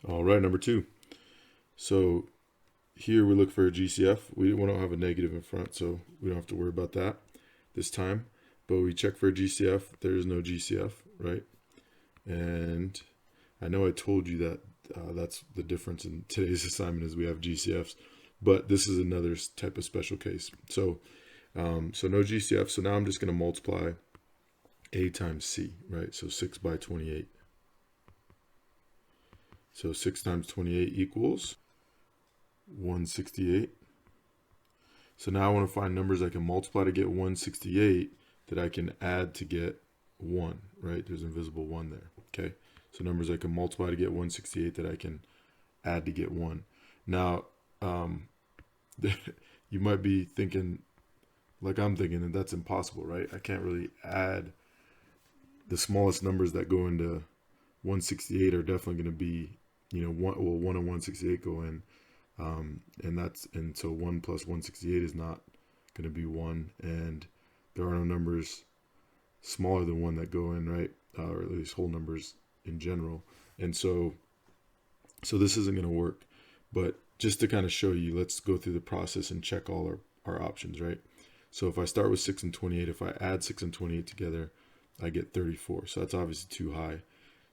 All right, number 2. So here we look for a GCF. We don't have a negative in front, so we don't have to worry about that this time. But we check for a GCF. There is no GCF, right? And I know I told you that that's the difference in today's assignment is we have GCFs, but this is another type of special case. So so no GCF. So now I'm just going to multiply A times C, right? So 6 by 28. So 6 times 28 equals 168. So now I want to find numbers I can multiply to get 168 that I can add to get 1, right? There's invisible 1 there, okay? So numbers I can multiply to get 168 that I can add to get 1. Now, you might be thinking, like I'm thinking, that that's impossible, right? I can't really add the smallest numbers that go into 168 are definitely going to be, 1 and 168 go in. And so 1 plus 168 is not going to be 1, and there are no numbers smaller than 1 that go in, right? Or at least whole numbers in general. And so this isn't going to work. But just to kind of show you, let's go through the process and check all our options, right? So if I start with 6 and 28, if I add 6 and 28 together, I get 34. So that's obviously too high.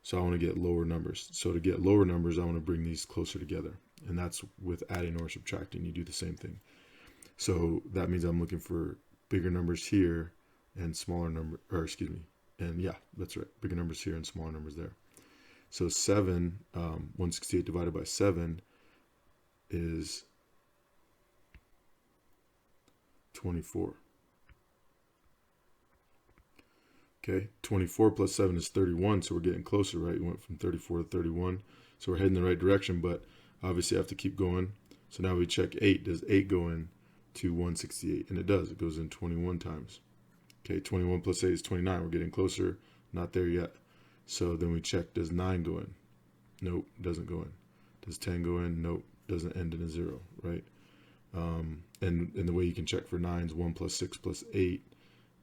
So I want to get lower numbers. So to get lower numbers, I want to bring these closer together. And that's with adding or subtracting. You do the same thing. So that means I'm looking for bigger numbers here and smaller number, or excuse me. And yeah, that's right. Bigger numbers here and smaller numbers there. So 7, 168 divided by 7 is 24. Okay, 24 plus 7 is 31, so we're getting closer, right? We went from 34 to 31, so we're heading in the right direction, but obviously I have to keep going. So now we check 8. Does 8 go in to 168? And it does. It goes in 21 times. Okay, 21 plus 8 is 29. We're getting closer. Not there yet. So then we check, does 9 go in? Nope, doesn't go in. Does 10 go in? Nope, doesn't end in a 0, right? And the way you can check for 9 is 1 plus 6 plus 8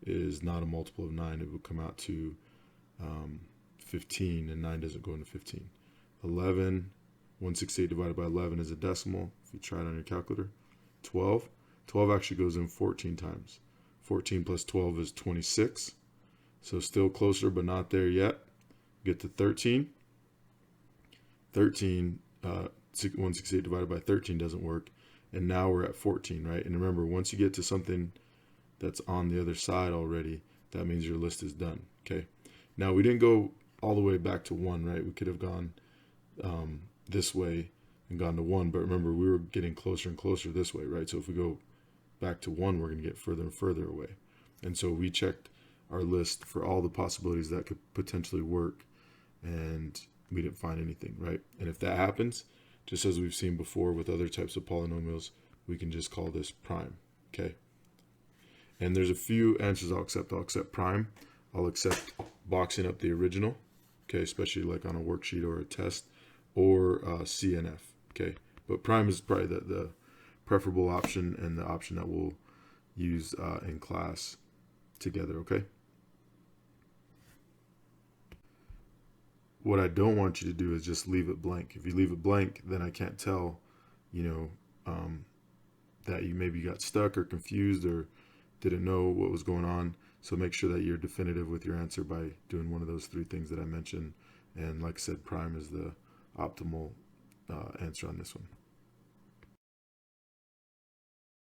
is not a multiple of 9. It would come out to 15, and 9 doesn't go into 15. 11, 168 divided by 11 is a decimal. If you try it on your calculator, 12. 12 actually goes in 14 times. 14 plus 12 is 26. So still closer, but not there yet. Get to 13. 13, 168 divided by 13 doesn't work. And now we're at 14, right? And remember, once you get to something that's on the other side already, that means your list is done, okay? Now, we didn't go all the way back to 1, right? We could have gone this way and gone to 1, but remember, we were getting closer and closer this way, right? So if we go back to 1, we're going to get further and further away. And so we checked our list for all the possibilities that could potentially work, and we didn't find anything, right? And if that happens, just as we've seen before with other types of polynomials, we can just call this prime, okay? And there's a few answers I'll accept. I'll accept prime. I'll accept boxing up the original, okay, especially like on a worksheet or a test, or CNF, okay? But prime is probably the preferable option and the option that we'll use in class together, okay? What I don't want you to do is just leave it blank. If you leave it blank, then I can't tell, that you maybe got stuck or confused or didn't know what was going on. So make sure that you're definitive with your answer by doing one of those 3 things that I mentioned. And like I said, prime is the optimal answer on this one.